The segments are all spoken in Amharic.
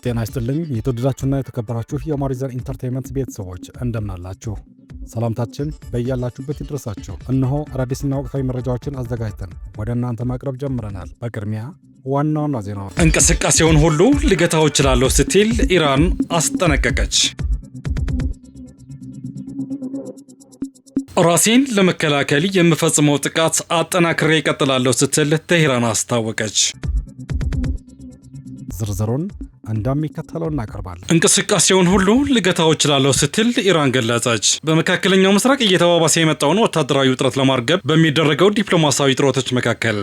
ጤና ይስጥልኝ የተወደዳችሁና የተከበራችሁ የማሪዘር ኢንተርቴይንመንት ቤተሰቦች እንደምን አላችሁ? ሰላምታችን በእያላችሁበት ይድረሳችሁ። እነሆ አዳዲስና ወቅታዊ መረጃዎችን አዘጋጅተን ወደ እናንተ ማቅረብ ጀምረናል። በቅድሚያ ዋና ዋና ዜናዎች። እንቅስቃሴውን ሁሉ ልገታው እችላለሁ ስትል ኢራን አስጠነቀቀች። ራሴን ለመከላከል የምፈጽመው ጥቃት አጠናክሬ እቀጥላለሁ ስትል ቴህራን አስታወቀች። ዝርዝሩን እንደሚከተለው እናቀርባለን። እንቅስቃሴውን ሁሉ ልገታው እችላለሁ ስትል ኢራን ገለጸች። በመካከለኛው ምስራቅ እየተባባሰ የመጣውን ወታደራዊ ውጥረት ለማርገብ በሚደረገው ዲፕሎማሲያዊ ጥረቶች መካከል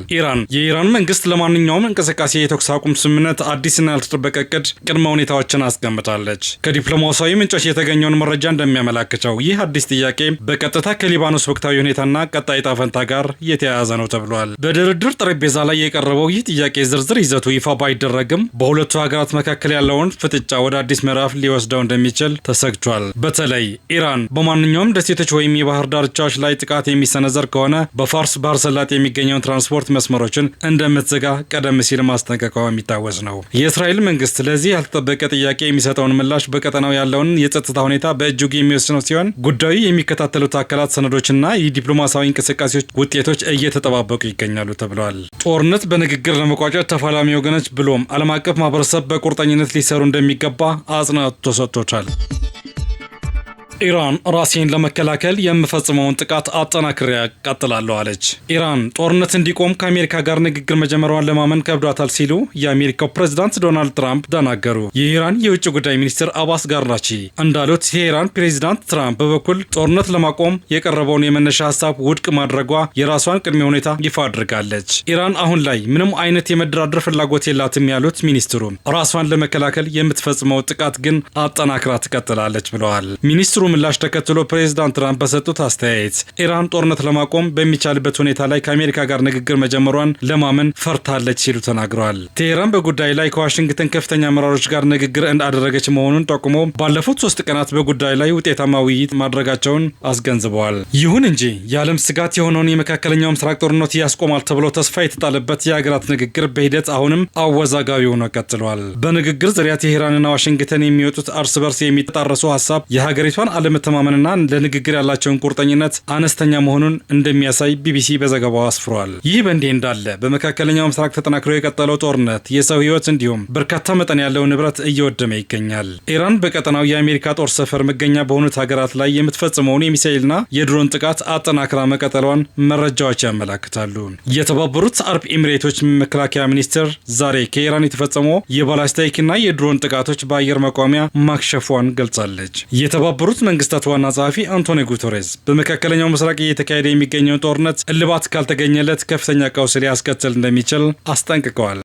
የኢራን መንግስት ለማንኛውም እንቅስቃሴ የተኩስ አቁም ስምምነት አዲስና ያልተጠበቀ እቅድ ቅድመ ሁኔታዎችን አስቀምጣለች። ከዲፕሎማሲያዊ ምንጮች የተገኘውን መረጃ እንደሚያመላክተው ይህ አዲስ ጥያቄ በቀጥታ ከሊባኖስ ወቅታዊ ሁኔታና ቀጣይ ዕጣ ፈንታ ጋር የተያያዘ ነው ተብሏል። በድርድር ጠረጴዛ ላይ የቀረበው ይህ ጥያቄ ዝርዝር ይዘቱ ይፋ ባይደረግም በሁለቱ ሀገራት መካከል ያለውን ፍጥጫ ወደ አዲስ ምዕራፍ ሊወስደው እንደሚችል ተሰግቷል። በተለይ ኢራን በማንኛውም ደሴቶች ወይም የባህር ዳርቻዎች ላይ ጥቃት የሚሰነዘር ከሆነ በፋርስ ባህረ ሰላጤ የሚገኘውን ትራንስፖርት መስመሮችን እንደምትዘጋ ቀደም ሲል ማስጠንቀቋ የሚታወስ ነው። የእስራኤል መንግስት ለዚህ ያልተጠበቀ ጥያቄ የሚሰጠውን ምላሽ በቀጠናው ያለውን የጸጥታ ሁኔታ በእጅጉ የሚወስነው ሲሆን ጉዳዩ የሚከታተሉት አካላት ሰነዶችና የዲፕሎማሲያዊ እንቅስቃሴዎች ውጤቶች እየተጠባበቁ ይገኛሉ ተብለዋል። ጦርነት በንግግር ለመቋጨት ተፋላሚ ወገኖች ብሎም ዓለም አቀፍ ማህበረሰብ በቁርጠኝነት ሊሰሩ እንደሚገባ አጽንኦት ተሰጥቶታል። ኢራን ራሴን ለመከላከል የምፈጽመውን ጥቃት አጠናክሬ እቀጥላለሁ አለች። ኢራን ጦርነት እንዲቆም ከአሜሪካ ጋር ንግግር መጀመሯን ለማመን ከብዷታል ሲሉ የአሜሪካው ፕሬዝዳንት ዶናልድ ትራምፕ ተናገሩ። የኢራን የውጭ ጉዳይ ሚኒስትር አባስ ጋርናቺ እንዳሉት የኢራን ፕሬዝዳንት ትራምፕ በበኩል ጦርነት ለማቆም የቀረበውን የመነሻ ሀሳብ ውድቅ ማድረጓ የራሷን ቅድመ ሁኔታ ይፋ አድርጋለች። ኢራን አሁን ላይ ምንም አይነት የመደራደር ፍላጎት የላትም ያሉት ሚኒስትሩ ራሷን ለመከላከል የምትፈጽመው ጥቃት ግን አጠናክራ ትቀጥላለች ብለዋል። ሚኒስትሩ ምላሽ ተከትሎ ፕሬዝዳንት ትራምፕ በሰጡት አስተያየት ኢራን ጦርነት ለማቆም በሚቻልበት ሁኔታ ላይ ከአሜሪካ ጋር ንግግር መጀመሯን ለማመን ፈርታለች ሲሉ ተናግረዋል። ቴህራን በጉዳይ ላይ ከዋሽንግተን ከፍተኛ አመራሮች ጋር ንግግር እንዳደረገች መሆኑን ጠቁሞ ባለፉት 3 ቀናት በጉዳይ ላይ ውጤታማ ውይይት ማድረጋቸውን አስገንዝበዋል። ይሁን እንጂ የዓለም ስጋት የሆነውን የመካከለኛው ምስራቅ ጦርነት ያስቆማል ተብሎ ተስፋ የተጣለበት የሀገራት ንግግር በሂደት አሁንም አወዛጋቢ ሆኖ ቀጥሏል። በንግግር ዙሪያ ቴህራንና ዋሽንግተን የሚወጡት እርስ በርስ የሚጣረሱ ሀሳብ የሀገሪቷን አለመተማመንና ለንግግር ያላቸውን ቁርጠኝነት አነስተኛ መሆኑን እንደሚያሳይ ቢቢሲ በዘገባው አስፍሯል። ይህ በእንዲህ እንዳለ በመካከለኛው ምስራቅ ተጠናክሮ የቀጠለው ጦርነት የሰው ሕይወት እንዲሁም በርካታ መጠን ያለው ንብረት እየወደመ ይገኛል። ኢራን በቀጠናው የአሜሪካ ጦር ሰፈር መገኛ በሆኑት ሀገራት ላይ የምትፈጽመውን የሚሳኤልና የድሮን ጥቃት አጠናክራ መቀጠሏን መረጃዎች ያመላክታሉ። የተባበሩት አረብ ኤሚሬቶች መከላከያ ሚኒስቴር ዛሬ ከኢራን የተፈጸመው የባላስቲክና የድሮን ጥቃቶች በአየር መቋሚያ ማክሸፏን ገልጻለች። የተባበሩት መንግስታት ዋና ጸሐፊ አንቶኒዮ ጉተሬዝ በመካከለኛው ምስራቅ እየተካሄደ የሚገኘው ጦርነት እልባት ካልተገኘለት ከፍተኛ ቀውስ ሊያስከትል እንደሚችል አስጠንቅቀዋል።